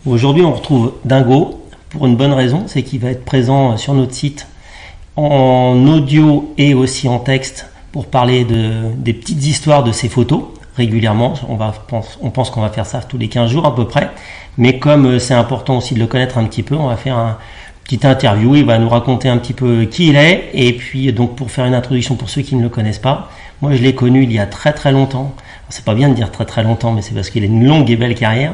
Aujourd'hui, on retrouve Dingo pour une bonne raison, c'est qu'il va être présent sur notre site en audio et aussi en texte pour parler des petites histoires de ses photos régulièrement. On pense qu'on va faire ça tous les 15 jours à peu près, mais comme c'est important aussi de le connaître un petit peu, on va faire une petite interview. Il va nous raconter un petit peu qui il est, et puis donc pour faire une introduction pour ceux qui ne le connaissent pas, moi je l'ai connu il y a très très longtemps. C'est pas bien de dire très très longtemps, mais c'est parce qu'il a une longue et belle carrière.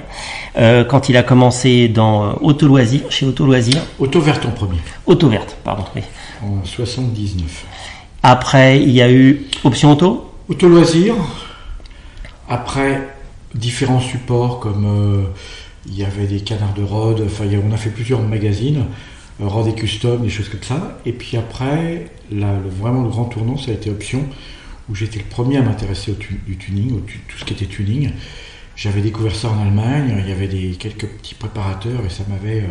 Quand il a commencé dans Auto Loisirs, chez Auto Loisirs. Auto Verte en premier. Auto Verte, pardon. Oui. En 79. Après, il y a eu Option Auto. Auto Loisirs. Après, différents supports comme il y avait des canards de Rode. Enfin, on a fait plusieurs magazines, Rode et Custom, des choses comme ça. Et puis après, vraiment le grand tournant, ça a été Option, où j'étais le premier à m'intéresser du tuning, tout ce qui était tuning. J'avais découvert ça en Allemagne, il y avait quelques petits préparateurs et ça m'avait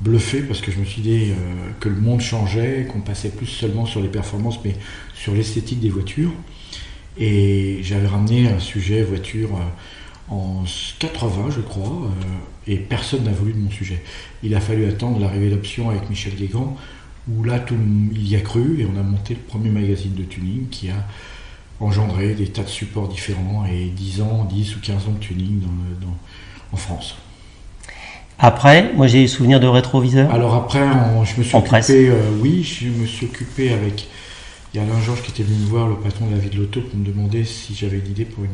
bluffé parce que je me suis dit que le monde changeait, qu'on passait plus seulement sur les performances mais sur l'esthétique des voitures. Et j'avais ramené un sujet voiture en 80 je crois, et personne n'a voulu de mon sujet. Il a fallu attendre l'arrivée d'Option avec Michel Guégan, où là il y a cru et on a monté le premier magazine de tuning qui a engendré des tas de supports différents et 10 ou 15 ans de tuning en France. Après, moi j'ai eu souvenir de rétroviseur. Alors après, je me suis occupé, je me suis occupé avec, il y a Alain Georges qui était venu me voir, le patron de la vie de l'auto, pour me demander si j'avais une idée pour un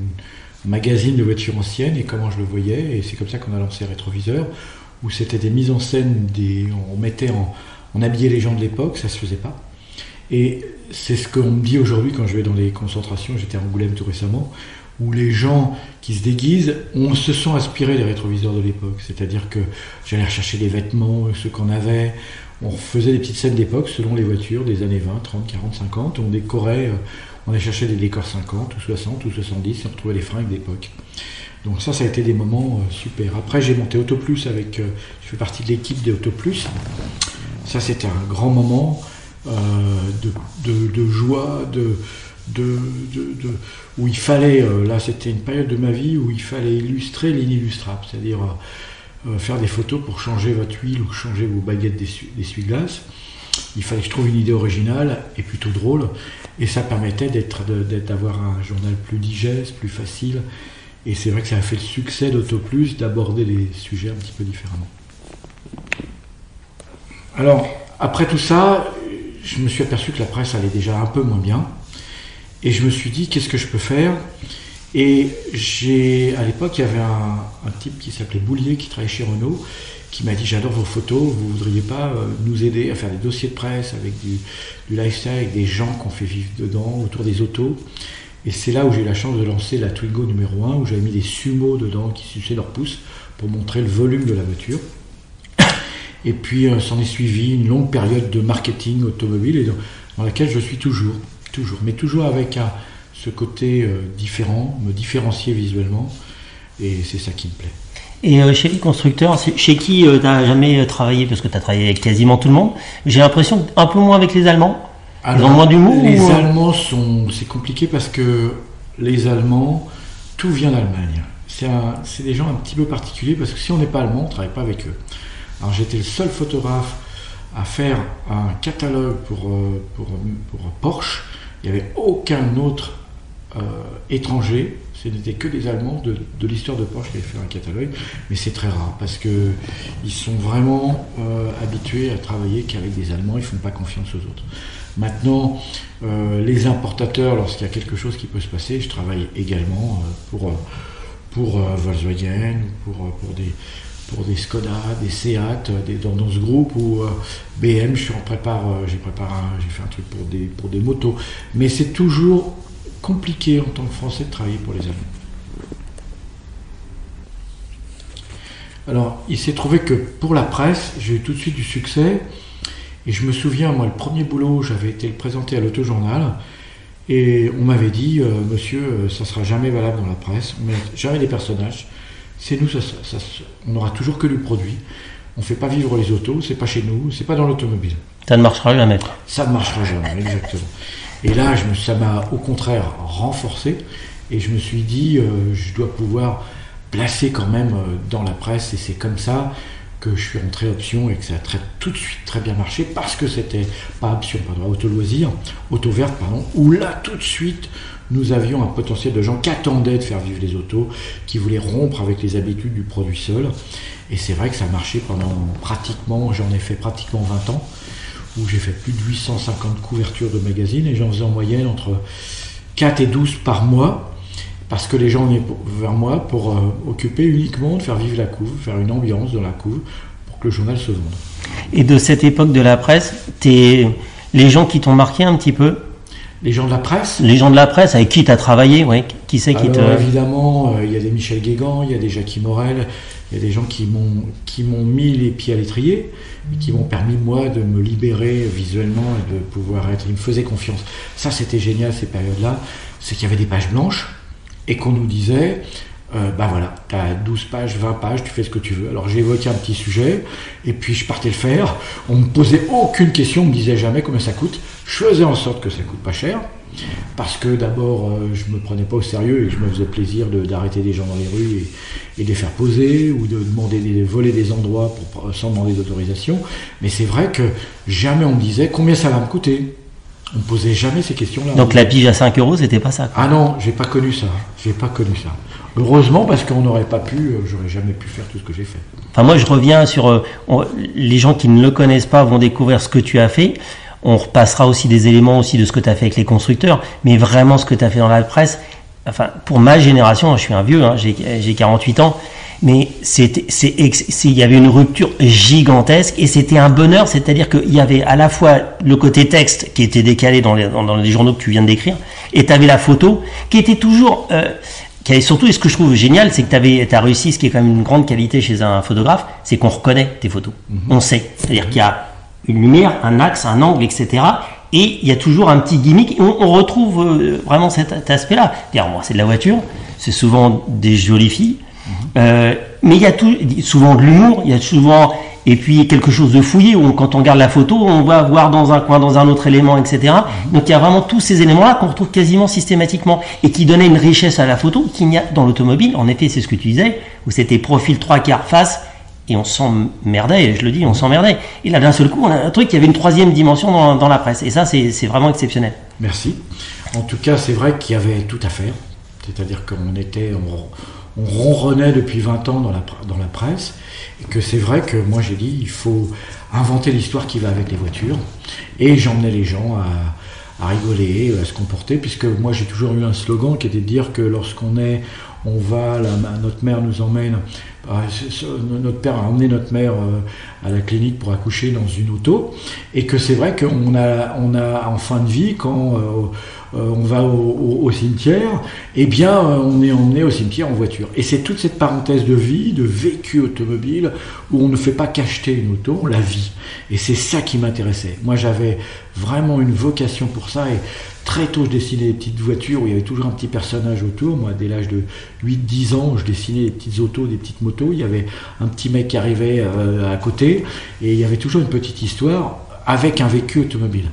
magazine de voitures anciennes et comment je le voyais, et c'est comme ça qu'on a lancé Rétroviseur, où c'était des mises en scène, on habillait les gens de l'époque, ça se faisait pas. Et c'est ce qu'on me dit aujourd'hui quand je vais dans les concentrations, j'étais à Angoulême tout récemment, où les gens qui se déguisent, se sont inspirés des rétroviseurs de l'époque. C'est-à-dire que j'allais rechercher des vêtements, ceux qu'on avait, on faisait des petites scènes d'époque selon les voitures des années 20, 30, 40, 50, on décorait, on allait chercher des décors 50 ou 60 ou 70 et on retrouvait les fringues d'époque. Donc ça a été des moments super. Après j'ai monté Auto Plus je fais partie de l'équipe des Auto Plus. Ça c'était un grand moment de joie, où il fallait, là c'était une période de ma vie où il fallait illustrer l'inillustrable, c'est-à-dire faire des photos pour changer votre huile ou changer vos baguettes d'essuie-glace. Il fallait que je trouve une idée originale et plutôt drôle, et ça permettait d'avoir un journal plus digeste, plus facile, et c'est vrai que ça a fait le succès d'Auto Plus d'aborder les sujets un petit peu différemment. Alors, après tout ça, je me suis aperçu que la presse allait déjà un peu moins bien. Et je me suis dit, qu'est-ce que je peux faire? Et à l'époque, il y avait un type qui s'appelait Boulier, qui travaillait chez Renault, qui m'a dit, j'adore vos photos, vous ne voudriez pas nous aider à faire des dossiers de presse avec du lifestyle, avec des gens qu'on fait vivre dedans, autour des autos. Et c'est là où j'ai eu la chance de lancer la Twingo numéro 1, où j'avais mis des sumos dedans qui suçaient leur pouce pour montrer le volume de la voiture. Et puis s'en est suivi une longue période de marketing automobile et dans laquelle je suis toujours, mais toujours avec ce côté différent, me différencier visuellement, et c'est ça qui me plaît. Et chez les constructeurs, chez qui tu n'as jamais travaillé? Parce que tu as travaillé avec quasiment tout le monde. J'ai l'impression un peu moins avec les Allemands. Alors, ils ont moins d'humour. Les Allemands, c'est compliqué parce que les Allemands, tout vient d'Allemagne. C'est des gens un petit peu particuliers parce que si on n'est pas allemand, on ne travaille pas avec eux. Alors j'étais le seul photographe à faire un catalogue pour Porsche. Il n'y avait aucun autre étranger, ce n'était que des Allemands de l'histoire de Porsche qui avaient fait un catalogue, mais c'est très rare parce qu'ils sont vraiment habitués à travailler qu'avec des Allemands, ils ne font pas confiance aux autres. Maintenant, les importateurs, lorsqu'il y a quelque chose qui peut se passer, je travaille également pour Volkswagen, pour des Skoda, des Seat, dans ce groupe, ou BM, j'ai fait un truc pour des motos. Mais c'est toujours compliqué en tant que Français de travailler pour les Allemands. Alors, il s'est trouvé que pour la presse, j'ai eu tout de suite du succès. Et je me souviens, moi, le premier boulot, j'avais été le présenter à l'Autojournal. Et on m'avait dit, monsieur, ça ne sera jamais valable dans la presse, on met jamais des personnages. C'est nous, on n'aura toujours que du produit. On ne fait pas vivre les autos, c'est pas chez nous, c'est pas dans l'automobile. Ça ne marchera jamais. Ça ne marchera jamais, exactement. Et là, ça m'a au contraire renforcé. Et je me suis dit, je dois pouvoir placé quand même dans la presse, et c'est comme ça que je suis rentré Option et que ça a tout de suite très bien marché, parce que c'était pas Option, pardon, Auto Loisirs, Auto Verte, pardon, où là tout de suite nous avions un potentiel de gens qui attendaient de faire vivre les autos, qui voulaient rompre avec les habitudes du produit seul. Et c'est vrai que ça a marché pendant j'en ai fait pratiquement 20 ans, où j'ai fait plus de 850 couvertures de magazines, et j'en faisais en moyenne entre 4 et 12 par mois, parce que les gens venaient vers moi pour occuper uniquement de faire vivre la couve, faire une ambiance dans la couve, pour que le journal se vende. Et de cette époque de la presse, les gens qui t'ont marqué un petit peu? Les gens de la presse? Les gens de la presse, avec qui tu as travaillé, ouais. Qui c'est qui te... Évidemment, il y a des Michel Guégan, il y a des Jackie Morel, il y a des gens qui m'ont mis les pieds à l'étrier, qui m'ont permis, moi, de me libérer visuellement et de pouvoir être... Ils me faisaient confiance. Ça, c'était génial, ces périodes-là. C'est qu'il y avait des pages blanches, et qu'on nous disait, voilà, tu as 12 pages, 20 pages, tu fais ce que tu veux. Alors j'évoquais un petit sujet, et puis je partais le faire. On ne me posait aucune question, on ne me disait jamais combien ça coûte. Je faisais en sorte que ça coûte pas cher, parce que d'abord, je me prenais pas au sérieux, et je me faisais plaisir d'arrêter des gens dans les rues et de les faire poser, ou de voler des endroits sans demander d'autorisation. Mais c'est vrai que jamais on me disait combien ça va me coûter. On ne posait jamais ces questions-là. Donc la pige à 5 €, c'était pas ça, quoi. Ah non, j'ai pas connu ça. Heureusement, parce qu'on n'aurait pas pu, j'aurais jamais pu faire tout ce que j'ai fait. Enfin, moi, je reviens sur les gens qui ne le connaissent pas vont découvrir ce que tu as fait. On repassera aussi des éléments aussi de ce que tu as fait avec les constructeurs, mais vraiment ce que tu as fait dans la presse. Enfin, pour ma génération, je suis un vieux, hein, j'ai 48 ans. Mais il y avait une rupture gigantesque, et c'était un bonheur, c'est-à-dire qu'il y avait à la fois le côté texte qui était décalé dans les journaux que tu viens de décrire, et tu avais la photo qui était toujours, qui avait surtout, et ce que je trouve génial, c'est que tu as réussi, ce qui est quand même une grande qualité chez un photographe, c'est qu'on reconnaît tes photos. On sait, c'est-à-dire qu'il y a une lumière, un axe, un angle, etc. Et il y a toujours un petit gimmick, et on retrouve vraiment cet aspect-là. C'est de la voiture, c'est souvent des jolies filles. Mais il y a souvent de l'humour, il y a souvent, et puis quelque chose de fouillé, où quand on regarde la photo, on va voir dans un coin, dans un autre élément, etc. Donc il y a vraiment tous ces éléments-là qu'on retrouve quasiment systématiquement, et qui donnaient une richesse à la photo qu'il n'y a dans l'automobile. En effet, c'est ce que tu disais, où c'était profil 3/4 face, et on s'emmerdait, et je le dis, on s'emmerdait. Et là, d'un seul coup, on a un truc qui avait une troisième dimension dans la presse, et ça, c'est vraiment exceptionnel. Merci. En tout cas, c'est vrai qu'il y avait tout à faire, c'est-à-dire on ronronnait depuis 20 ans dans la presse, et que c'est vrai que moi j'ai dit il faut inventer l'histoire qui va avec les voitures, et j'emmenais les gens à rigoler, à se comporter, puisque moi j'ai toujours eu un slogan qui était de dire que lorsqu'on va, notre mère nous emmène, notre père a emmené notre mère à la clinique pour accoucher dans une auto, et que c'est vrai qu'on a en fin de vie, quand on va au cimetière, eh bien on est emmené au cimetière en voiture. Et c'est toute cette parenthèse de vie, de vécu automobile, où on ne fait pas qu'acheter une auto, on la vit. Et c'est ça qui m'intéressait. Moi j'avais vraiment une vocation pour ça, et très tôt je dessinais des petites voitures où il y avait toujours un petit personnage autour. Moi dès l'âge de 8-10 ans, je dessinais des petites autos, des petites motos, il y avait un petit mec qui arrivait à côté, et il y avait toujours une petite histoire avec un vécu automobile.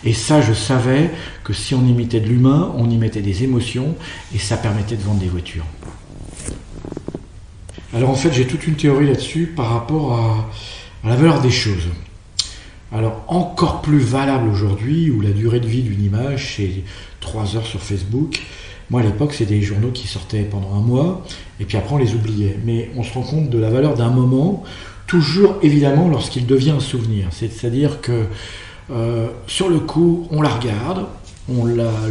Et ça, je savais que si on y mettait de l'humain, on y mettait des émotions, et ça permettait de vendre des voitures. Alors en fait, j'ai toute une théorie là-dessus par rapport à la valeur des choses. Alors encore plus valable aujourd'hui, où la durée de vie d'une image, c'est 3 heures sur Facebook. Moi à l'époque, c'est des journaux qui sortaient pendant un mois, et puis après on les oubliait. Mais on se rend compte de la valeur d'un moment, toujours évidemment lorsqu'il devient un souvenir. C'est-à-dire que sur le coup, on la regarde,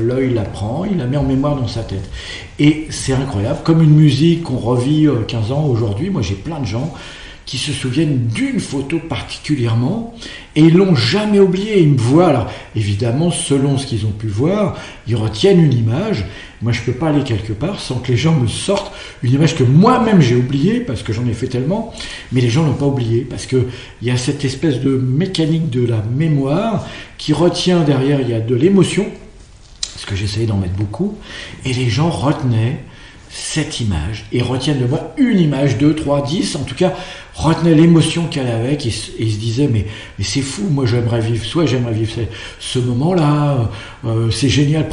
l'œil la prend, il la met en mémoire dans sa tête. Et c'est incroyable, comme une musique qu'on revit 15 ans aujourd'hui. Moi j'ai plein de gens qui se souviennent d'une photo particulièrement, et ils l'ont jamais oubliée. Ils me voient, alors évidemment, selon ce qu'ils ont pu voir, ils retiennent une image. Moi, je peux pas aller quelque part sans que les gens me sortent une image que moi-même j'ai oubliée, parce que j'en ai fait tellement, mais les gens l'ont pas oubliée, parce que il y a cette espèce de mécanique de la mémoire qui retient derrière, il y a de l'émotion, parce que j'essayais d'en mettre beaucoup, et les gens retenaient cette image et retiennent de moi une image, 2, 3, 10, en tout cas, retenaient l'émotion qu'elle avait et se disaient mais c'est fou, moi j'aimerais vivre ce moment-là, c'est génial,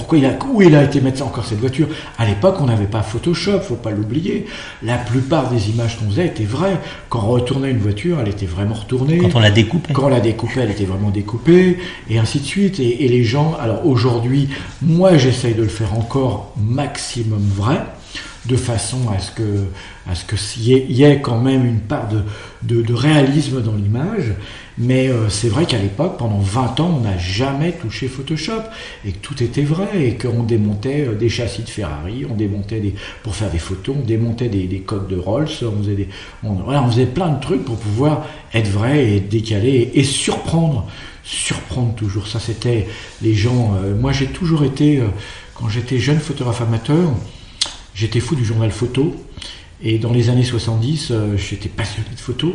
où il a été mettre encore cette voiture. À l'époque, on n'avait pas Photoshop, faut pas l'oublier. La plupart des images qu'on faisait étaient vraies. Quand on retournait une voiture, elle était vraiment retournée. Quand on la découpait. Quand on la découpait, elle était vraiment découpée, et ainsi de suite. Et les gens, alors aujourd'hui, moi j'essaye de le faire encore maximum vrai, de façon à ce qu'il y ait quand même une part de réalisme dans l'image. Mais c'est vrai qu'à l'époque, pendant 20 ans, on n'a jamais touché Photoshop, et que tout était vrai, et qu'on démontait des châssis de Ferrari, on démontait pour faire des photos, on démontait des coques de Rolls, on faisait plein de trucs pour pouvoir être vrai et décaler et surprendre toujours. Ça, c'était les gens. Moi, j'ai toujours été, quand j'étais jeune photographe amateur, j'étais fou du journal photo, et dans les années 70, j'étais passionné de photo,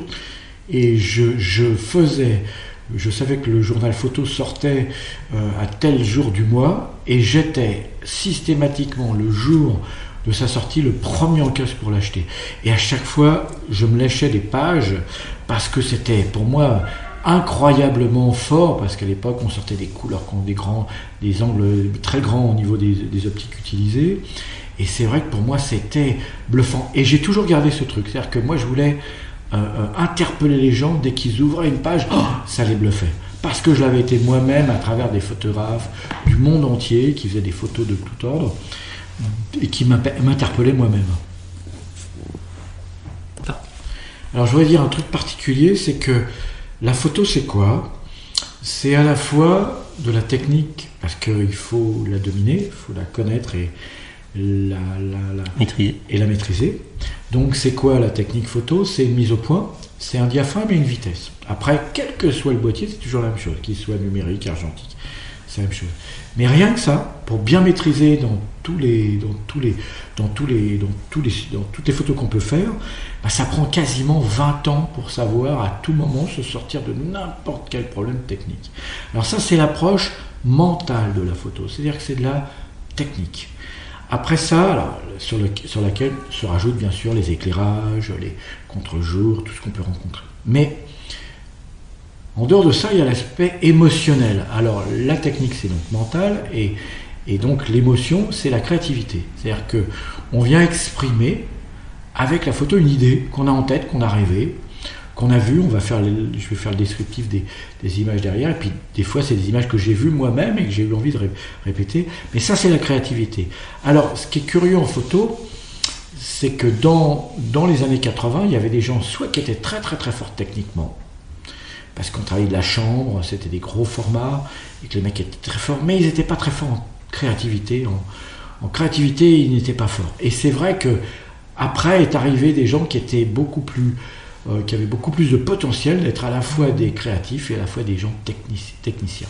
et je savais que le journal photo sortait à tel jour du mois, et j'étais systématiquement, le jour de sa sortie, le premier en kiosque pour l'acheter. Et à chaque fois, je me léchais des pages, parce que c'était pour moi incroyablement fort, parce qu'à l'époque, on sortait des couleurs, des angles très grands au niveau des optiques utilisées. Et c'est vrai que pour moi, c'était bluffant. Et j'ai toujours gardé ce truc. C'est-à-dire que moi, je voulais interpeller les gens dès qu'ils ouvraient une page. Ça les bluffait. Parce que je l'avais été moi-même à travers des photographes du monde entier qui faisaient des photos de tout ordre et qui m'interpellaient moi-même. Alors, je voudrais dire un truc particulier, c'est que la photo, c'est quoi ? C'est à la fois de la technique, parce qu'il faut la dominer, il faut la connaître et la maîtriser. Donc c'est quoi la technique photo ? C'est une mise au point, c'est un diaphragme et une vitesse. Après, quel que soit le boîtier, c'est toujours la même chose, qu'il soit numérique, argentique, c'est la même chose. Mais rien que ça, pour bien maîtriser dans toutes les photos qu'on peut faire, ça prend quasiment 20 ans pour savoir à tout moment se sortir de n'importe quel problème technique. Alors ça, c'est l'approche mentale de la photo, c'est-à-dire que c'est de la technique. Après ça, alors, sur laquelle se rajoutent bien sûr les éclairages, les contre-jours, tout ce qu'on peut rencontrer. Mais en dehors de ça, il y a l'aspect émotionnel. Alors la technique, c'est donc mental, et donc l'émotion, c'est la créativité. C'est-à-dire qu'on vient exprimer avec la photo une idée qu'on a en tête, qu'on a rêvé, qu'on a vu. Je vais faire le descriptif des images derrière, et puis des fois c'est des images que j'ai vues moi-même et que j'ai eu envie de répéter, mais ça c'est la créativité. Alors ce qui est curieux en photo, c'est que dans les années 80, il y avait des gens soit qui étaient très très très forts techniquement, parce qu'on travaillait de la chambre, c'était des gros formats, et que les mecs étaient très forts, mais ils n'étaient pas très forts en créativité. En créativité, ils n'étaient pas forts. Et c'est vrai que après est arrivé des gens qui étaient qui avaient beaucoup plus de potentiel d'être à la fois des créatifs et à la fois des gens techniciens.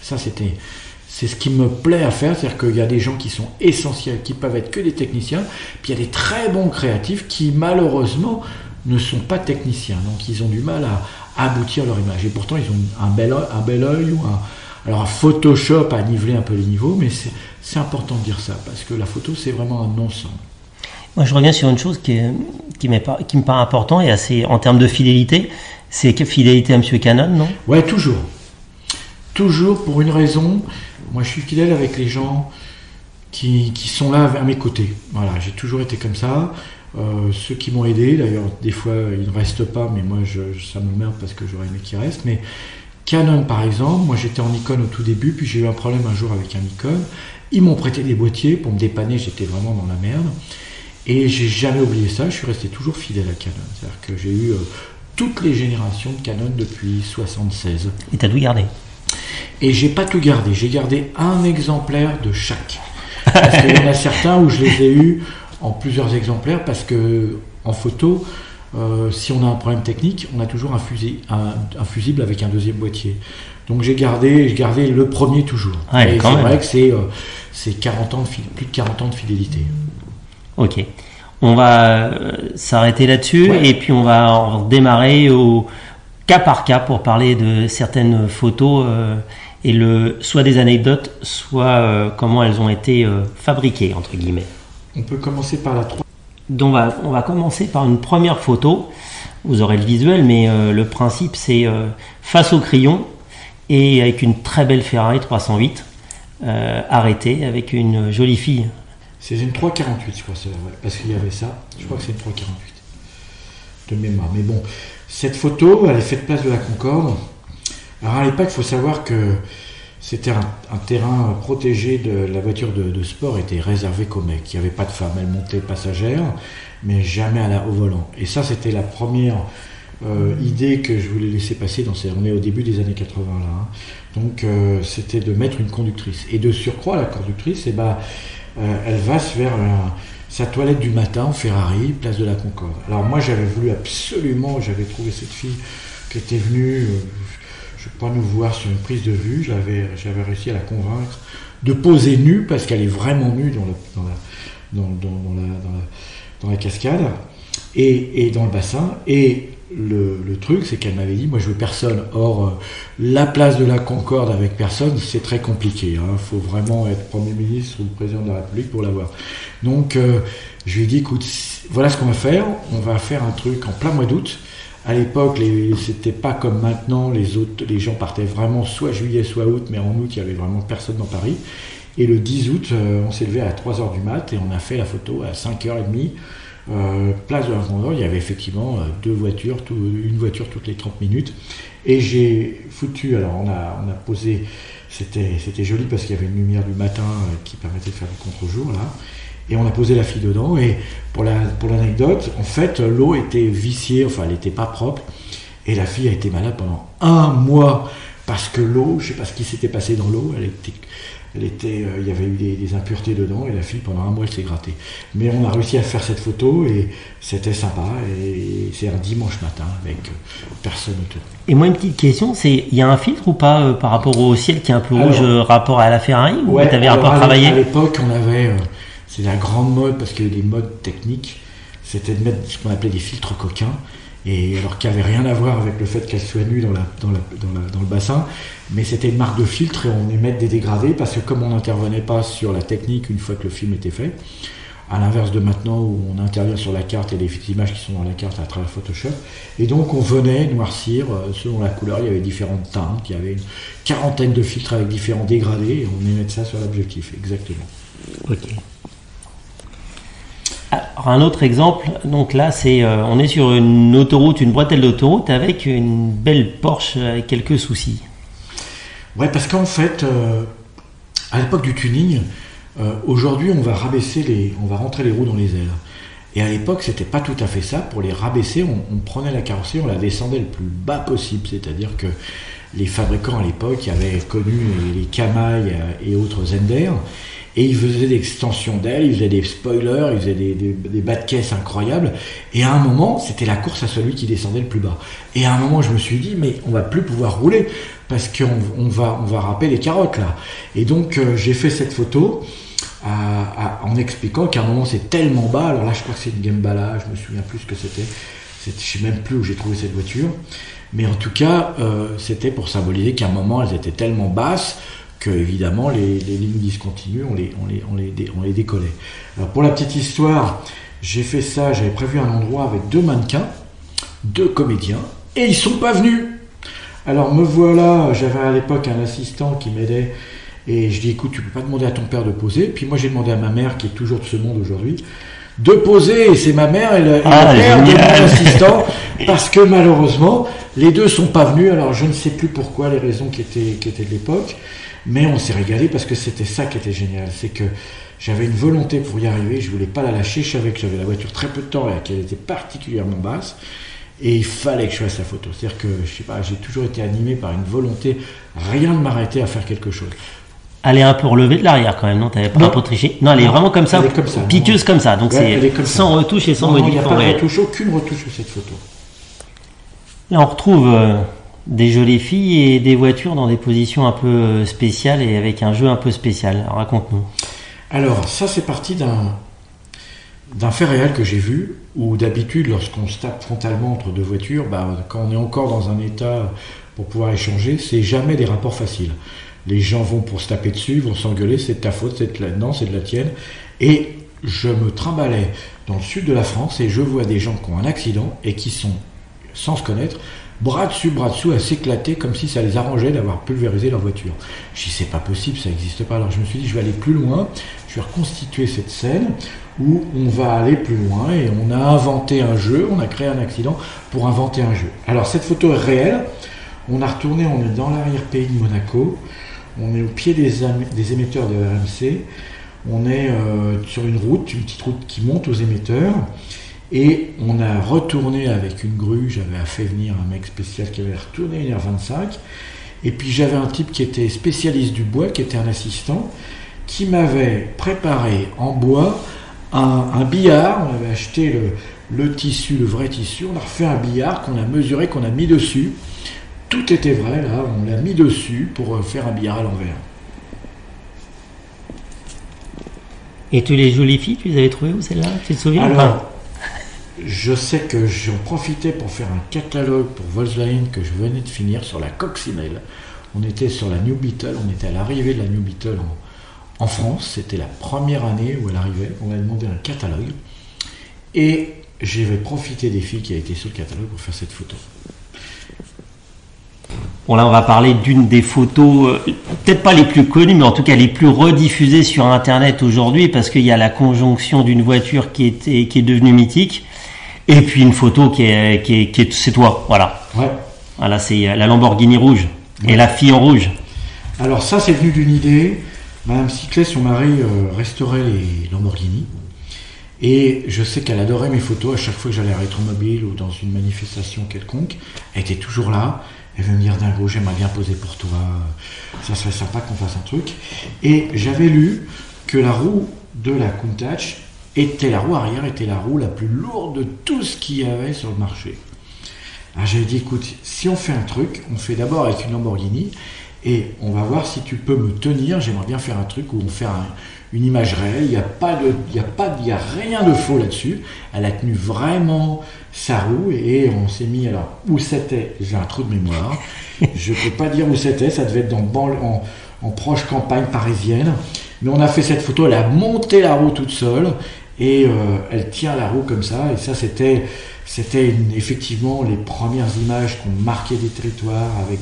Ça, c'est ce qui me plaît à faire, c'est-à-dire qu'il y a des gens qui sont essentiels, qui peuvent être que des techniciens, puis il y a des très bons créatifs qui, malheureusement, ne sont pas techniciens. Donc, ils ont du mal à aboutir leur image. Et pourtant, ils ont un bel œil, alors, Photoshop a nivelé un peu les niveaux, mais c'est important de dire ça, parce que la photo, c'est vraiment un ensemble. Moi, je reviens sur une chose qui me paraît important et assez en termes de fidélité. C'est fidélité à M. Canon, non ? Ouais, toujours. Toujours pour une raison. Moi, je suis fidèle avec les gens qui sont là à mes côtés. Voilà, j'ai toujours été comme ça. Ceux qui m'ont aidé, d'ailleurs, des fois, ils ne restent pas, mais moi, ça me merde parce que j'aurais aimé qu'ils restent. Mais Canon, par exemple, moi, j'étais en Nikon au tout début, puis j'ai eu un problème un jour avec un Nikon. Ils m'ont prêté des boîtiers pour me dépanner, j'étais vraiment dans la merde. Et j'ai jamais oublié ça, je suis resté toujours fidèle à Canon. C'est-à-dire que j'ai eu toutes les générations de Canon depuis 76. Et tu as tout gardé ? Et j'ai pas tout gardé, j'ai gardé un exemplaire de chaque. Parce qu'il y en a certains où je les ai eus en plusieurs exemplaires, parce que en photo, si on a un problème technique, on a toujours un fusible avec un deuxième boîtier. Donc j'ai gardé le premier toujours. Ouais, et c'est vrai que c'est plus de 40 ans de fidélité. Ok, on va s'arrêter là-dessus, ouais. Et puis on va démarrer au cas par cas pour parler de certaines photos et soit des anecdotes, soit comment elles ont été fabriquées, entre guillemets. On peut commencer par la 3. Donc on va commencer par une première photo. Vous aurez le visuel, mais le principe c'est face au crayon et avec une très belle Ferrari 308 arrêtée avec une jolie fille. C'est une 348, je crois, c'est vrai, parce qu'il y avait ça. Je crois que c'est une 348 de mémoire. Mais bon, cette photo, elle est faite place de la Concorde. Alors à l'époque, il faut savoir que c'était un terrain protégé de la voiture de sport, était réservé qu'aux mecs. Il n'y avait pas de femmes, elle montait passagère, mais jamais au volant. Et ça, c'était la première idée que je voulais laisser passer. On est au début des années 80 là. Hein. Donc c'était de mettre une conductrice. Et de surcroît, la conductrice, elle va se faire sa toilette du matin en Ferrari, place de la Concorde. Alors moi, j'avais trouvé cette fille qui était venue, je ne vais pas nous voir sur une prise de vue, j'avais réussi à la convaincre de poser nue, parce qu'elle est vraiment nue dans la cascade, et dans le bassin, et le truc, c'est qu'elle m'avait dit, moi je veux personne. Or, la place de la Concorde avec personne, c'est très compliqué. Il faut vraiment être Premier ministre ou le Président de la République pour l'avoir. Donc, je lui ai dit, écoute, voilà ce qu'on va faire. On va faire un truc en plein mois d'août. À l'époque, c'était pas comme maintenant. Les gens partaient vraiment soit juillet, soit août, mais en août, il y avait vraiment personne dans Paris. Et le 10 août, on s'est levé à 3h du mat et on a fait la photo à 5h30. Place de la Concorde, il y avait effectivement une voiture toutes les 30 minutes. Et j'ai foutu, alors on a posé, c'était joli parce qu'il y avait une lumière du matin qui permettait de faire le contre-jour là. Et on a posé la fille dedans. Et pour l'anecdote, en fait, l'eau était viciée, enfin elle n'était pas propre. Et la fille a été malade pendant 1 mois parce que l'eau, je ne sais pas ce qui s'était passé dans l'eau, il y avait eu des impuretés dedans et la fille pendant 1 mois elle s'est grattée. Mais on a réussi à faire cette photo et c'était sympa et c'est un dimanche matin avec personne autour. Et moi une petite question, il y a un filtre ou pas par rapport au ciel qui est un peu rouge rapport à la Ferrari ou ouais, tu avais un peu travaillé? À l'époque on avait, c'est la grande mode parce qu'il y avait des modes techniques, c'était de mettre ce qu'on appelait des filtres coquins. Et alors qu'il n'y avait rien à voir avec le fait qu'elle soit nue dans le bassin, mais c'était une marque de filtre et on émettait des dégradés parce que comme on n'intervenait pas sur la technique une fois que le film était fait, à l'inverse de maintenant où on intervient sur la carte et les images qui sont dans la carte à travers Photoshop, et donc on venait noircir selon la couleur, il y avait différentes teintes, il y avait une 40aine de filtres avec différents dégradés et on émettait ça sur l'objectif, exactement. Ok. Alors, un autre exemple, donc là on est sur une autoroute, une bretelle d'autoroute avec une belle Porsche avec quelques soucis. Ouais, parce qu'en fait, à l'époque du tuning, aujourd'hui on va rentrer les roues dans les ailes. Et à l'époque c'était pas tout à fait ça. Pour les rabaisser, on prenait la carrosserie, on la descendait le plus bas possible, c'est-à-dire que les fabricants à l'époque avaient connu les Kamaï et autres Zender. Et ils faisaient des extensions d'ailes, ils faisaient des spoilers, ils faisaient des bas de caisse incroyables. Et à un moment, c'était la course à celui qui descendait le plus bas. Et à un moment, je me suis dit, mais on va plus pouvoir rouler parce qu'on va râper les carottes là. Et donc, j'ai fait cette photo en expliquant qu'à un moment, c'est tellement bas. Alors là, je crois que c'est une Gembala, je me souviens plus ce que c'était. Je sais même plus où j'ai trouvé cette voiture. Mais en tout cas, c'était pour symboliser qu'à un moment, elles étaient tellement basses que évidemment les lignes discontinues on les décollait. Alors pour la petite histoire, j'ai fait ça, j'avais prévu un endroit avec 2 mannequins, 2 comédiens, et ils sont pas venus. Alors me voilà, j'avais à l'époque un assistant qui m'aidait, et je dis écoute, tu peux pas demander à ton père de poser. Puis moi j'ai demandé à ma mère, qui est toujours de ce monde aujourd'hui, de poser, et c'est ma mère et le père de mon assistant, parce que malheureusement, les 2 sont pas venus. Alors je ne sais plus pourquoi, les raisons qui étaient de l'époque. Mais on s'est régalé parce que c'était ça qui était génial, c'est que j'avais une volonté pour y arriver, je voulais pas la lâcher, je savais que j'avais la voiture très peu de temps et qu'elle était particulièrement basse, et il fallait que je fasse la photo. C'est-à-dire que, je sais pas, j'ai toujours été animé par une volonté, rien de m'arrêter à faire quelque chose. Elle est un peu relevée de l'arrière quand même, non? T'avais pas un peu triché? Non, elle est vraiment comme ça, piqueuse comme ça, donc ouais, c'est sans retouche et sans modif. Il n'y a pas de retouche, aucune retouche sur cette photo. Là on retrouve des jolies filles et des voitures dans des positions un peu spéciales et avec un jeu un peu spécial. Alors, raconte-nous. Alors, ça c'est parti d'un fait réel que j'ai vu, où d'habitude, lorsqu'on se tape frontalement entre 2 voitures, quand on est encore dans un état pour pouvoir échanger, c'est jamais des rapports faciles. Les gens vont pour se taper dessus, vont s'engueuler, c'est de ta faute, non, c'est de la tienne. Et je me trimballais dans le sud de la France et je vois des gens qui ont un accident et qui sont, sans se connaître, bras dessous, à s'éclater comme si ça les arrangeait d'avoir pulvérisé leur voiture. Je dis, c'est pas possible, ça n'existe pas. Alors je me suis dit, je vais aller plus loin, je vais reconstituer cette scène où on va aller plus loin et on a inventé un jeu, on a créé un accident pour inventer un jeu. Alors cette photo est réelle, on a retourné, on est dans l'arrière-pays de Monaco, on est au pied des émetteurs de RMC, on est sur une petite route qui monte aux émetteurs. Et on a retourné avec une grue, j'avais fait venir un mec spécial qui avait retourné une R25, et puis j'avais un type qui était spécialiste du bois, qui était un assistant, qui m'avait préparé en bois un billard. On avait acheté le tissu, le vrai tissu, on a refait un billard qu'on a mesuré, qu'on a mis dessus. Tout était vrai là, on l'a mis dessus pour faire un billard à l'envers. Et tous les jolies filles, tu les avais trouvées où celle-là? Tu te souviens? Alors, je sais que j'en profitais pour faire un catalogue pour Volkswagen que je venais de finir sur la coccinelle. On était sur la New Beetle, on était à l'arrivée de la New Beetle en France. C'était la première année où elle arrivait. On m'a demandé un catalogue. Et j'avais profité des filles qui étaient sur le catalogue pour faire cette photo. Bon, là, on va parler d'une des photos, peut-être pas les plus connues, mais en tout cas les plus rediffusées sur Internet aujourd'hui, parce qu'il y a la conjonction d'une voiture qui est devenue mythique, et puis une photo c'est toi, voilà. Ouais. Voilà, c'est la Lamborghini rouge, ouais. Et la fille en rouge. Alors ça, c'est venu d'une idée. Madame Ciclet, son mari, restaurait les Lamborghini. Et je sais qu'elle adorait mes photos. À chaque fois que j'allais à Rétromobile ou dans une manifestation quelconque, elle était toujours là. Elle veut me dire, Dingo, j'aimerais bien poser pour toi. Ça serait sympa qu'on fasse un truc. Et j'avais lu que la roue de la Countach la roue arrière était la roue la plus lourde de tout ce qu'il y avait sur le marché. Alors j'avais dit, écoute, si on fait un truc, on fait d'abord avec une Lamborghini et on va voir si tu peux me tenir. J'aimerais bien faire un truc où on fait une image réelle. Il n'y a rien de faux là-dessus. Elle a tenu vraiment sa roue et on s'est mis, alors où c'était, j'ai un trou de mémoire, je ne peux pas dire où c'était, ça devait être en proche campagne parisienne, mais on a fait cette photo, elle a monté la roue toute seule et elle tient la roue comme ça, et ça c'était effectivement les premières images qui ont marqué des territoires avec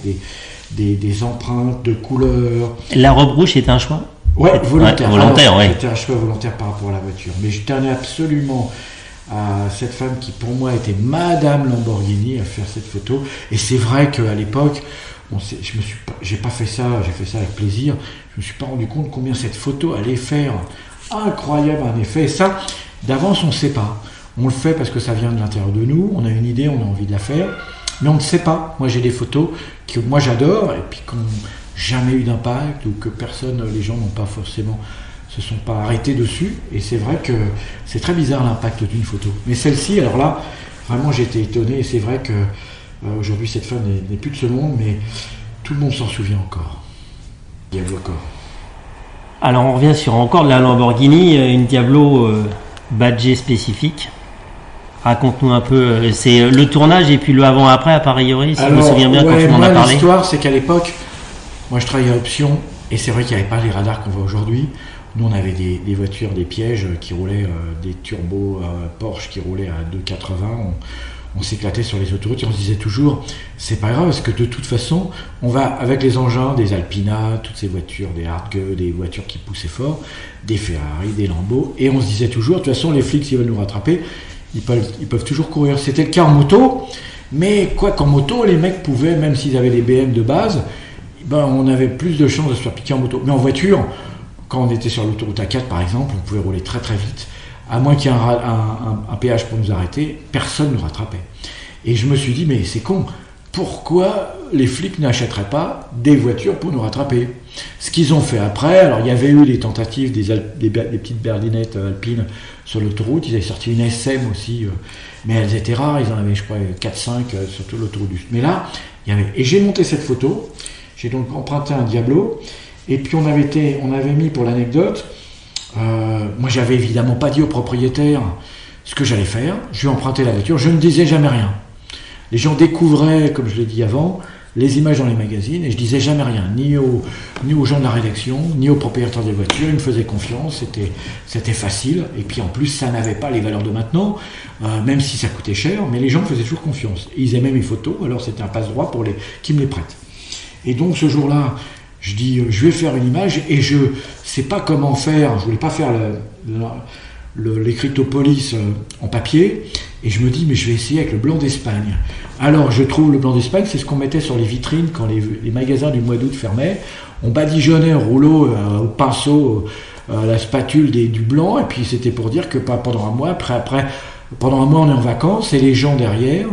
des empreintes de couleurs. La robe rouge est un choix? Ouais, volontaire. Ouais. C'était un choix volontaire par rapport à la voiture, mais je tenais absolument à cette femme qui pour moi était Madame Lamborghini à faire cette photo. Et c'est vrai qu'à l'époque, j'ai pas fait ça, j'ai fait ça avec plaisir. Je me suis pas rendu compte combien cette photo allait faire incroyable un effet. Et ça, d'avance, on ne sait pas. On le fait parce que ça vient de l'intérieur de nous. On a une idée, on a envie de la faire, mais on ne sait pas. Moi, j'ai des photos que moi j'adore et puis qui n'ont jamais eu d'impact ou que les gens n'ont pas forcément se sont pas arrêtés dessus, et c'est vrai que c'est très bizarre l'impact d'une photo. Mais celle-ci, alors là, vraiment j'étais étonné, et c'est vrai que aujourd'hui cette femme n'est plus de ce monde, mais tout le monde s'en souvient encore. Diablo encore. Alors on revient sur encore de la Lamborghini, une Diablo badgée spécifique. Raconte-nous un peu, c'est le tournage et puis le avant-après à Paris, si je me souviens bien, quand tu m'en as parlé. L'histoire, c'est qu'à l'époque, moi je travaillais à Option, et c'est vrai qu'il n'y avait pas les radars qu'on voit aujourd'hui. Nous, on avait des voitures, des pièges qui roulaient, des turbos Porsche qui roulaient à 2,80. On s'éclatait sur les autoroutes et on se disait toujours, c'est pas grave parce que de toute façon, on va avec les engins, des Alpina, toutes ces voitures, des Hardge, des voitures qui poussaient fort, des Ferrari, des Lambo, et on se disait toujours, de toute façon, les flics, s'ils veulent nous rattraper, ils peuvent toujours courir. C'était le cas en moto, mais quoi qu'en moto, les mecs pouvaient, même s'ils avaient des BM de base, on avait plus de chances de se faire piquer en moto. Mais en voiture, quand on était sur l'autoroute A4 par exemple, on pouvait rouler très très vite. À moins qu'il y ait un péage pour nous arrêter, personne ne nous rattrapait. Et je me suis dit, mais c'est con, pourquoi les flics n'achèteraient pas des voitures pour nous rattraper? Ce qu'ils ont fait après, alors il y avait eu des tentatives, des petites berlinettes alpines sur l'autoroute, ils avaient sorti une SM aussi, mais elles étaient rares, ils en avaient je crois 4-5 sur toute l'autoroute. Mais là, il y avait... Et j'ai monté cette photo, j'ai donc emprunté un Diablo, et puis on avait mis pour l'anecdote, moi j'avais évidemment pas dit au propriétaire ce que j'allais faire, je lui ai emprunté la voiture, je ne disais jamais rien. Les gens découvraient, comme je l'ai dit avant, les images dans les magazines, et je disais jamais rien, ni aux gens de la rédaction, ni aux propriétaires des voitures. Ils me faisaient confiance, c'était facile, et puis en plus ça n'avait pas les valeurs de maintenant, même si ça coûtait cher, mais les gens me faisaient toujours confiance. Ils aimaient mes photos, alors c'était un passe-droit pour qui me les prêtent. Et donc ce jour-là, je dis, je vais faire une image, et je sais pas comment faire, je voulais pas faire l'écritopolis en papier, et je me dis, mais je vais essayer avec le blanc d'Espagne. Alors je trouve le blanc d'Espagne, c'est ce qu'on mettait sur les vitrines quand les magasins du mois d'août fermaient. On badigeonnait un rouleau au pinceau, à la spatule du blanc, et puis c'était pour dire que pendant un mois, pendant un mois on est en vacances, et les gens derrière,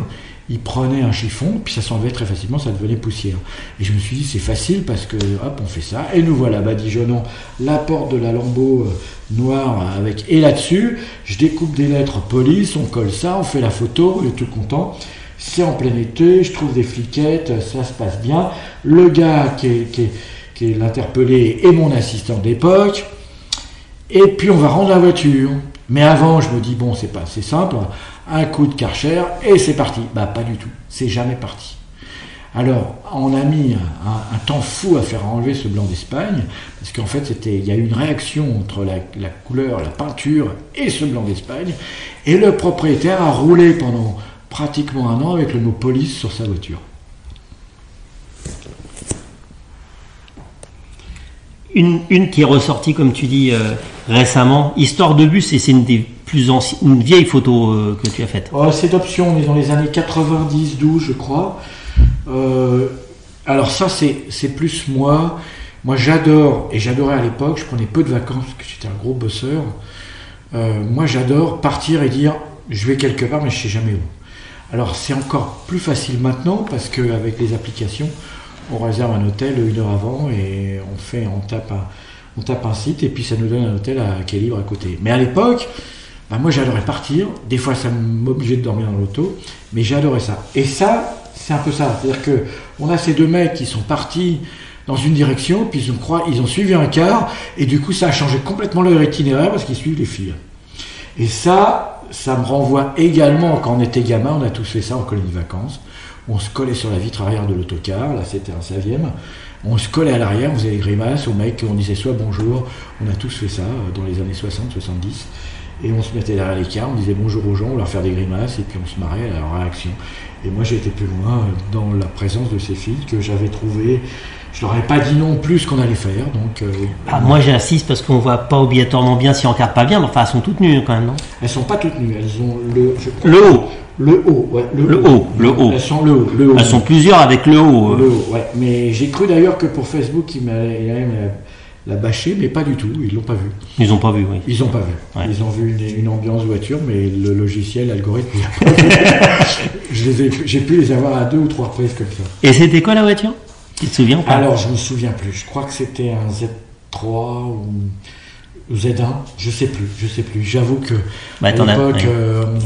ils prenaient un chiffon, puis ça s'enlevait très facilement, ça devenait poussière. Et je me suis dit, c'est facile parce que, hop, on fait ça. Et nous voilà badigeonnant la porte de la Lambeau noire avec. Et là-dessus, je découpe des lettres police, on colle ça, on fait la photo, on est tout content. C'est en plein été, je trouve des fliquettes, ça se passe bien. Le gars qui est l'interpellé est mon assistant d'époque. Et puis on va rendre la voiture. Mais avant, je me dis, bon, c'est simple, un coup de Karcher et c'est parti. Bah, pas du tout, c'est jamais parti. Alors, on a mis un temps fou à faire enlever ce blanc d'Espagne, parce qu'en fait, il y a eu une réaction entre la couleur, la peinture et ce blanc d'Espagne, et le propriétaire a roulé pendant pratiquement un an avec le mot police sur sa voiture. Une qui est ressortie, comme tu dis, récemment, Histoire de bus, et c'est une vieille photo que tu as faite. C'est d'option, on est dans les années 90-12, je crois. Alors ça, c'est plus moi. Moi, j'adore, et j'adorais à l'époque, je prenais peu de vacances, parce que j'étais un gros bosseur. Moi, j'adore partir et dire, je vais quelque part, mais je ne sais jamais où. Alors, c'est encore plus facile maintenant, parce qu'avec les applications, on réserve un hôtel une heure avant et on tape un site et puis ça nous donne un hôtel qui est libre à côté. Mais à l'époque, moi j'adorais partir. Des fois ça m'obligeait de dormir dans l'auto, mais j'adorais ça. Et ça, c'est un peu ça. C'est-à-dire qu'on a ces deux mecs qui sont partis dans une direction, puis ils ont suivi un car, et du coup ça a changé complètement leur itinéraire parce qu'ils suivent les fils. Et ça me renvoie également quand on était gamin, on a tous fait ça en colonie de vacances. On se collait sur la vitre arrière de l'autocar, là c'était un 16e, on se collait à l'arrière, on faisait des grimaces aux mecs, on disait soit bonjour, on a tous fait ça dans les années 60-70, et on se mettait derrière l'écart, on disait bonjour aux gens, on leur faisait des grimaces, et puis on se marrait à leur réaction. Et moi j'ai été plus loin dans la présence de ces filles que j'avais trouvées, je leur avais pas dit non plus ce qu'on allait faire, donc... moi j'insiste parce qu'on voit pas obligatoirement bien si on regarde pas bien, mais enfin elles sont toutes nues quand même, non? Elles sont pas toutes nues, elles ont le haut. Le haut, ouais. Le haut. Elles sont le haut. Elles sont plusieurs avec le haut. Le haut, ouais. Mais j'ai cru d'ailleurs que pour Facebook, il allait la bâcher, mais pas du tout. Ils l'ont pas vu. Ils ont pas vu, oui. Ils ont pas vu. Ouais. Ils ont vu une ambiance voiture, mais le logiciel, l'algorithme, il a pas vu. J'ai pu les avoir à 2 ou 3 reprises comme ça. Et c'était quoi la voiture? Tu te souviens ou pas? Alors, je me souviens plus. Je crois que c'était un Z3 ou Z1, je sais plus. J'avoue que à l'époque,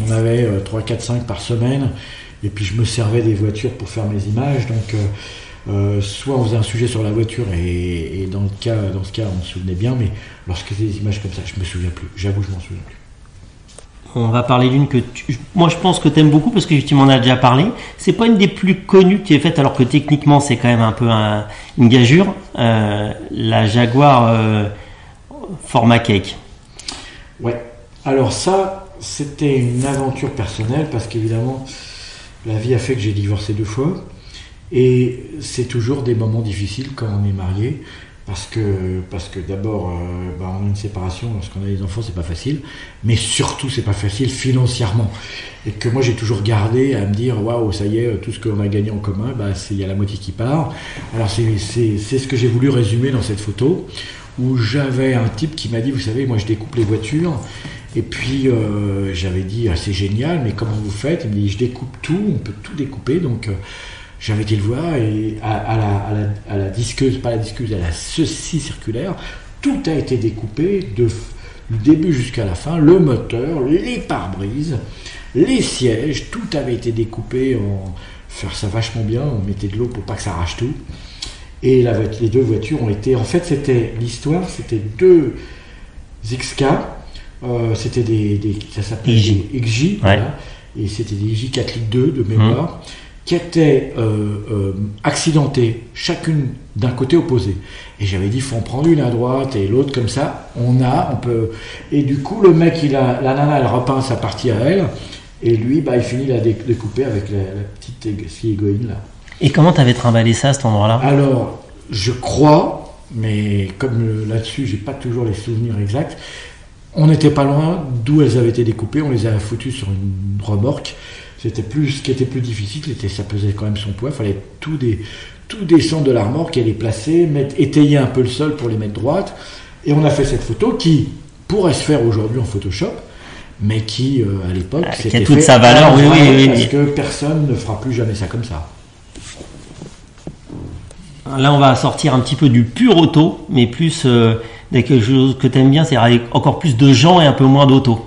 on avait 3, 4, 5 par semaine, et puis je me servais des voitures pour faire mes images. Donc, soit on faisait un sujet sur la voiture, et dans ce cas, on se souvenait bien, mais lorsque c'est des images comme ça, je me souviens plus. J'avoue, je m'en souviens plus. On va parler d'une que moi je pense que tu aimes beaucoup parce que tu m'en as déjà parlé. C'est pas une des plus connues que tu aies faites, alors que techniquement c'est quand même un peu une gageure. La Jaguar format cake. Ouais. Alors ça, c'était une aventure personnelle parce qu'évidemment, la vie a fait que j'ai divorcé 2 fois. Et c'est toujours des moments difficiles quand on est marié. Parce que d'abord, on a une séparation, lorsqu'on a des enfants, c'est pas facile. Mais surtout, c'est pas facile financièrement. Et que moi, j'ai toujours gardé à me dire, waouh, ça y est, tout ce qu'on a gagné en commun, il y a la moitié qui part. Alors c'est ce que j'ai voulu résumer dans cette photo, où j'avais un type qui m'a dit, vous savez, moi je découpe les voitures, et puis j'avais dit, c'est génial, mais comment vous faites? Il me dit, je découpe tout, on peut tout découper, donc j'avais été le voir, et à la disqueuse, pas la disqueuse, à la scie circulaire, tout a été découpé, du début jusqu'à la fin, le moteur, les pare-brises, les sièges, tout avait été découpé, faire ça vachement bien, on mettait de l'eau pour pas que ça arrache tout. Et les 2 voitures ont été... En fait, l'histoire, c'était 2 XK. C'était ça s'appelait des XJ. Ouais. Voilà, et c'était des XJ 4 litres 2 de mémoire. qui étaient accidentées, chacune d'un côté opposé. Et j'avais dit, il faut en prendre une à droite et l'autre comme ça. On peut. Et du coup, le mec, la nana, elle repeint sa partie à elle, et lui, il finit la découper avec la petite scie égoïne là. Et comment t'avais trimballé ça à cet endroit-là? Alors, je crois, mais comme là-dessus, j'ai pas toujours les souvenirs exacts. On n'était pas loin d'où elles avaient été découpées. On les a foutues sur une remorque. Ce qui était plus difficile, ça pesait quand même son poids. Il fallait tout descendre de la remorque et les placer, étayer un peu le sol pour les mettre droites. Et on a fait cette photo qui pourrait se faire aujourd'hui en Photoshop, mais qui, à l'époque, qui a toute sa valeur, oui. Parce que personne ne fera plus jamais ça comme ça. Là, on va sortir un petit peu du pur auto, mais plus quelque chose que tu aimes bien, c'est-à-dire avec encore plus de gens et un peu moins d'auto.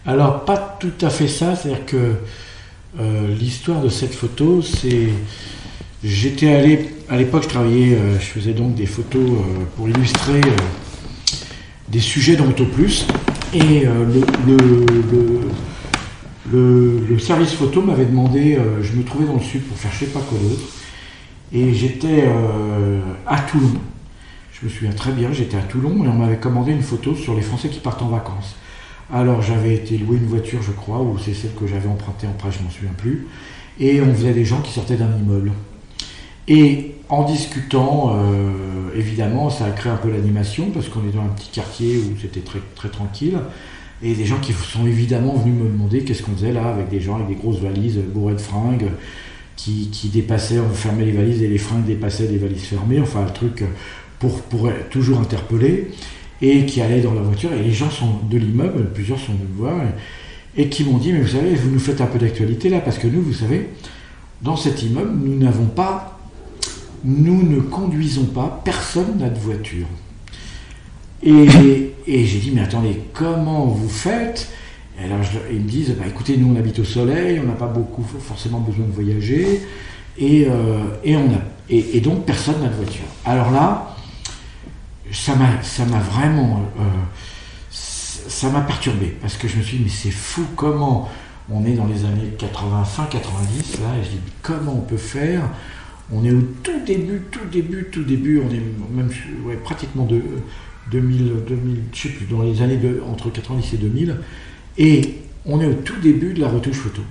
Alors, pas tout à fait ça. C'est-à-dire que l'histoire de cette photo, c'est... J'étais allé... À l'époque, je faisais donc des photos pour illustrer des sujets dans Auto Plus. Et le service photo m'avait demandé... je me trouvais dans le sud pour faire je sais pas quoi d'autre. Et j'étais à Toulon. Je me souviens très bien, j'étais à Toulon et on m'avait commandé une photo sur les Français qui partent en vacances. Alors j'avais été louer une voiture, je crois, ou c'est celle que j'avais empruntée en prêt, je m'en souviens plus. Et on faisait des gens qui sortaient d'un immeuble. Et en discutant, évidemment, ça a créé un peu l'animation, parce qu'on est dans un petit quartier où c'était très, très tranquille. Et des gens qui sont évidemment venus me demander qu'est-ce qu'on faisait là, avec des gens avec des grosses valises bourrées de fringues, qui dépassaient, on fermait les valises et les fringues dépassaient des valises fermées, enfin un truc pour toujours interpeller, et qui allaient dans la voiture, et les gens de l'immeuble, plusieurs sont venus me voir, et qui m'ont dit, mais vous savez, vous nous faites un peu d'actualité là, parce que nous, vous savez, dans cet immeuble, nous ne conduisons pas, personne n'a de voiture. Et j'ai dit, mais attendez, comment vous faites? Et alors ils me disent, écoutez, nous on habite au soleil, on n'a pas forcément besoin de voyager, et donc personne n'a de voiture. Alors là, ça m'a vraiment, ça m'a perturbé, parce que je me suis dit, mais c'est fou, comment on est dans les années 80, fin 90, là, et je dis, comment on peut faire? On est au tout début, on est même pratiquement 2000, je sais plus, dans les années entre 90 et 2000, et on est au tout début de la retouche photo.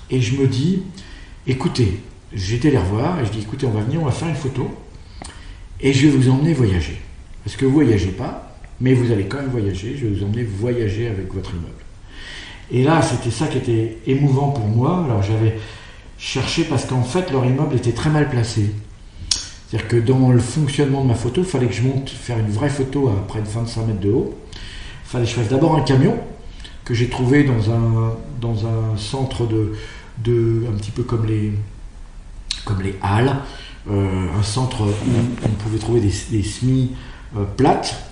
Et je me dis, écoutez, j'étais les revoir, et je dis, écoutez, on va faire une photo, et je vais vous emmener voyager. Parce que vous ne voyagez pas, mais vous allez quand même voyager, je vais vous emmener voyager avec votre immeuble. Et là, c'était ça qui était émouvant pour moi. Alors j'avais cherché, parce qu'en fait, leur immeuble était très mal placé. C'est-à-dire que dans le fonctionnement de ma photo, il fallait que je monte faire une vraie photo à près de 25 mètres de haut. Il fallait que je fasse d'abord un camion, que j'ai trouvé dans un centre un petit peu comme les Halles, un centre où on pouvait trouver des semis plates,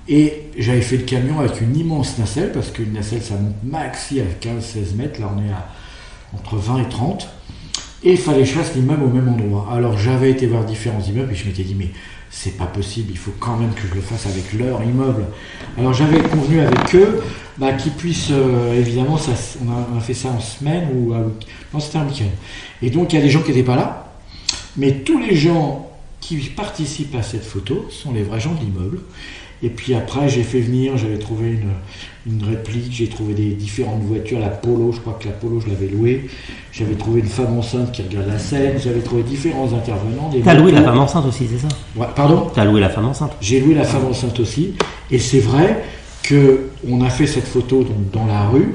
et j'avais fait le camion avec une immense nacelle, parce qu'une nacelle ça monte maxi à 15-16 mètres, là on est entre 20 et 30, et il fallait que je fasse l'immeuble au même endroit. Alors j'avais été voir différents immeubles et je m'étais dit, mais c'est pas possible, il faut quand même que je le fasse avec leur immeuble. Alors j'avais convenu avec eux qu'ils puissent, évidemment, on a fait ça en semaine, non, c'était un week-end. Et donc il y a des gens qui n'étaient pas là, mais tous les gens qui participent à cette photo sont les vrais gens de l'immeuble. Et puis après, j'ai fait venir, j'avais trouvé une réplique, j'ai trouvé des différentes voitures, la Polo, je crois que la Polo, je l'avais louée. J'avais trouvé une femme enceinte qui regarde la scène, j'avais trouvé différents intervenants. T'as loué la femme enceinte aussi, c'est ça? Ouais, pardon? T'as loué la femme enceinte? J'ai loué la femme enceinte aussi. Et c'est vrai qu'on a fait cette photo donc, dans la rue,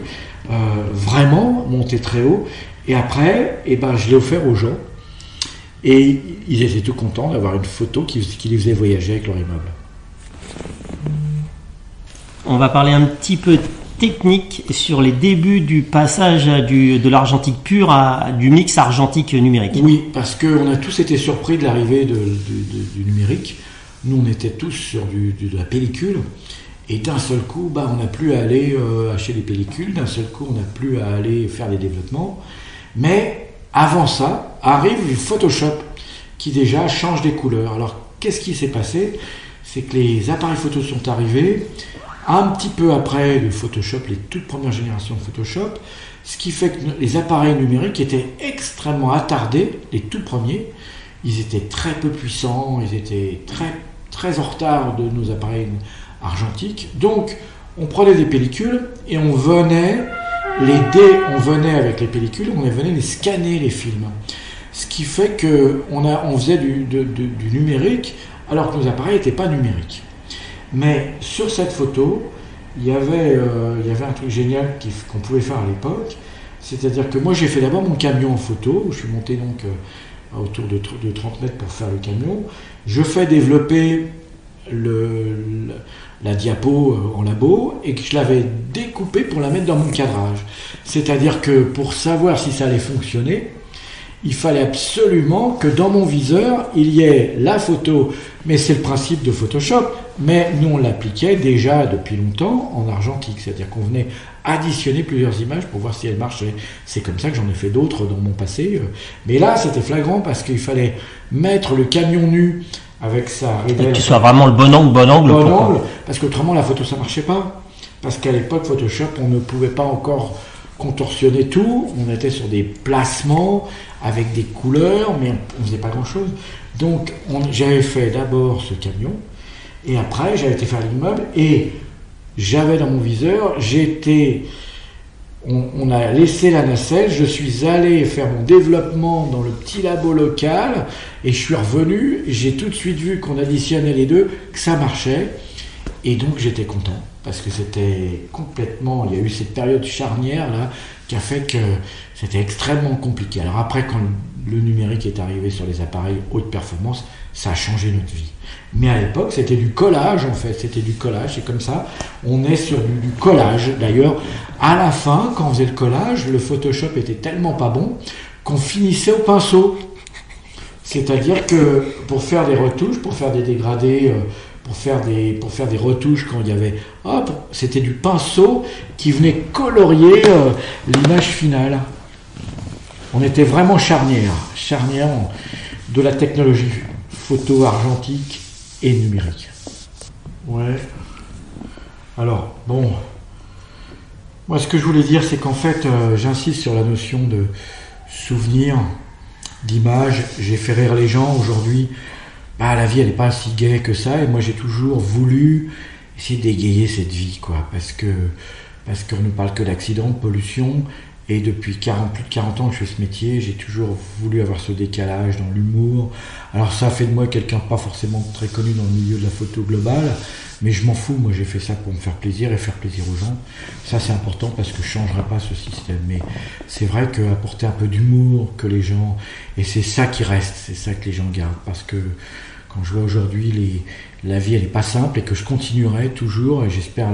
vraiment montée très haut. Et après, je l'ai offert aux gens. Et ils étaient tout contents d'avoir une photo qui les faisait voyager avec leur immeuble. On va parler un petit peu technique sur les débuts du passage de l'argentique pur du mix argentique numérique. Oui, parce qu'on a tous été surpris de l'arrivée du numérique. Nous, on était tous sur de la pellicule. Et d'un seul coup, on n'a plus à aller acheter des pellicules. D'un seul coup, on n'a plus à aller faire des développements. Mais avant ça, arrive le Photoshop qui déjà change des couleurs. Alors, qu'est-ce qui s'est passé? C'est que les appareils photo sont arrivés un petit peu après le Photoshop, les toutes premières générations de Photoshop. Ce qui fait que les appareils numériques étaient extrêmement attardés, les tout premiers. Ils étaient très peu puissants, ils étaient très, très en retard de nos appareils argentiques. Donc, on prenait des pellicules et on venait avec les pellicules, on venait les scanner, les films. Ce qui fait qu'on faisait du numérique alors que nos appareils n'étaient pas numériques. Mais sur cette photo, il y avait un truc génial qu'on pouvait faire à l'époque. C'est-à-dire que moi j'ai fait d'abord mon camion en photo, je suis monté donc autour de 30 mètres pour faire le camion. Je fais développer la diapo en labo et que je l'avais découpée pour la mettre dans mon cadrage. C'est-à-dire que pour savoir si ça allait fonctionner, il fallait absolument que dans mon viseur, il y ait la photo, mais c'est le principe de Photoshop, mais nous on l'appliquait déjà depuis longtemps en argentique, c'est-à-dire qu'on venait additionner plusieurs images pour voir si elles marchaient. C'est comme ça que j'en ai fait d'autres dans mon passé, mais là c'était flagrant parce qu'il fallait mettre le camion nu avec sa ridelle. Que tu sois vraiment le bon angle. Parce qu'autrement la photo ça marchait pas. Parce qu'à l'époque Photoshop on ne pouvait pas encore contorsionner tout, on était sur des placements avec des couleurs, mais on ne faisait pas grand chose. Donc j'avais fait d'abord ce camion, et après j'avais été faire l'immeuble, et j'avais dans mon viseur, on a laissé la nacelle, je suis allé faire mon développement dans le petit labo local, et je suis revenu, j'ai tout de suite vu qu'on additionnait les deux, que ça marchait, et donc j'étais content. Parce que c'était complètement, il y a eu cette période charnière là qui a fait que c'était extrêmement compliqué. Alors après, quand le numérique est arrivé sur les appareils haute performance, ça a changé notre vie. Mais à l'époque, c'était du collage en fait, c'était du collage, c'est comme ça. On est sur du collage. D'ailleurs, à la fin, quand on faisait le collage, le Photoshop était tellement pas bon qu'on finissait au pinceau. C'est-à-dire que pour faire des retouches, pour faire des dégradés, pour faire des retouches quand il y avait... c'était du pinceau qui venait colorier l'image finale. On était vraiment charnière de la technologie photo argentique et numérique. Ouais. Alors, bon... Moi, ce que je voulais dire, c'est qu'en fait, j'insiste sur la notion de souvenir, d'image. J'ai fait rire les gens aujourd'hui. La vie elle n'est pas si gaie que ça, et moi j'ai toujours voulu essayer d'égayer cette vie, quoi, parce qu'on ne parle que d'accidents, de pollution, et depuis plus de 40 ans que je fais ce métier, j'ai toujours voulu avoir ce décalage dans l'humour. Alors ça fait de moi quelqu'un pas forcément très connu dans le milieu de la photo globale, mais je m'en fous, moi j'ai fait ça pour me faire plaisir et faire plaisir aux gens. Ça c'est important parce que je ne changerai pas ce système, mais c'est vrai qu'apporter un peu d'humour, que les gens... Et c'est ça qui reste, c'est ça que les gens gardent, parce que quand je vois aujourd'hui la vie elle n'est pas simple, et que je continuerai toujours, et j'espère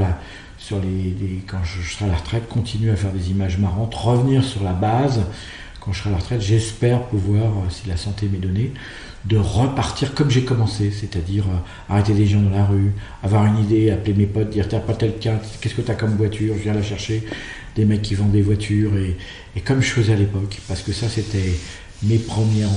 quand je serai à la retraite, continuer à faire des images marrantes, revenir sur la base. Quand je serai à la retraite, j'espère pouvoir, si la santé m'est donnée, de repartir comme j'ai commencé, c'est-à-dire arrêter des gens dans la rue, avoir une idée, appeler mes potes, dire t'as pas quelqu'un, qu'est-ce que t'as comme voiture, je viens la chercher, des mecs qui vendent des voitures, et comme je faisais à l'époque, parce que ça c'était mes premières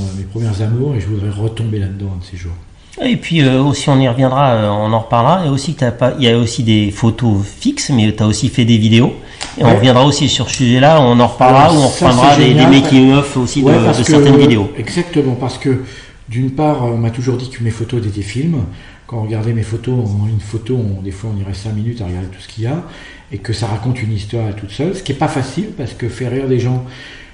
amours, et je voudrais retomber là-dedans un de ces jours. Et puis aussi on y reviendra, on en reparlera. Et aussi il y a aussi des photos fixes, mais tu as aussi fait des vidéos. Et on reviendra aussi sur ce sujet-là, on en reparlera, ou on reprendra des making-of aussi de certaines vidéos. Exactement, parce que d'une part, on m'a toujours dit que mes photos étaient des films. Quand on regardait mes photos, une photo, des fois on irait 5 minutes à regarder tout ce qu'il y a, et que ça raconte une histoire à toute seule, ce qui n'est pas facile, parce que faire rire des gens,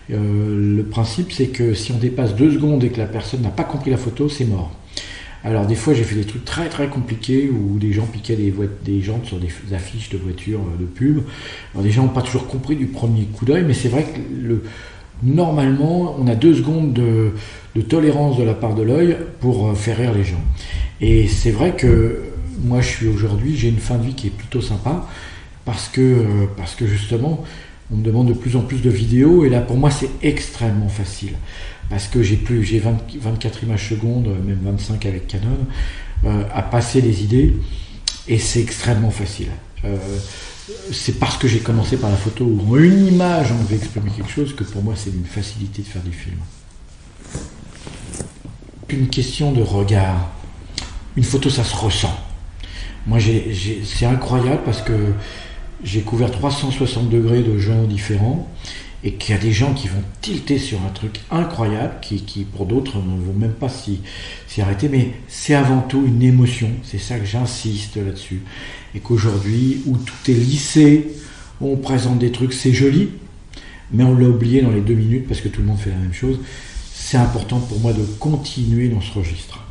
le principe c'est que si on dépasse 2 secondes et que la personne n'a pas compris la photo, c'est mort. Alors des fois j'ai fait des trucs très très compliqués où des gens piquaient des jantes sur des affiches de voitures de pub. Alors des gens n'ont pas toujours compris du premier coup d'œil, mais c'est vrai que normalement on a 2 secondes de tolérance de la part de l'œil pour faire rire les gens. Et c'est vrai que moi j'ai une fin de vie qui est plutôt sympa, parce que justement on me demande de plus en plus de vidéos, et là pour moi c'est extrêmement facile. Parce que j'ai 24 images secondes, même 25 avec Canon, à passer les idées, et c'est extrêmement facile. C'est parce que j'ai commencé par la photo où en une image on veut exprimer quelque chose que pour moi c'est une facilité de faire des films. Une question de regard. Une photo ça se ressent. Moi c'est incroyable parce que j'ai couvert 360 degrés de gens différents, et qu'il y a des gens qui vont tilter sur un truc incroyable, qui pour d'autres ne vont même pas s'y arrêter, mais c'est avant tout une émotion, c'est ça que j'insiste là-dessus, et qu'aujourd'hui, où tout est lissé, on présente des trucs, c'est joli, mais on l'a oublié dans les 2 minutes parce que tout le monde fait la même chose. C'est important pour moi de continuer dans ce registre.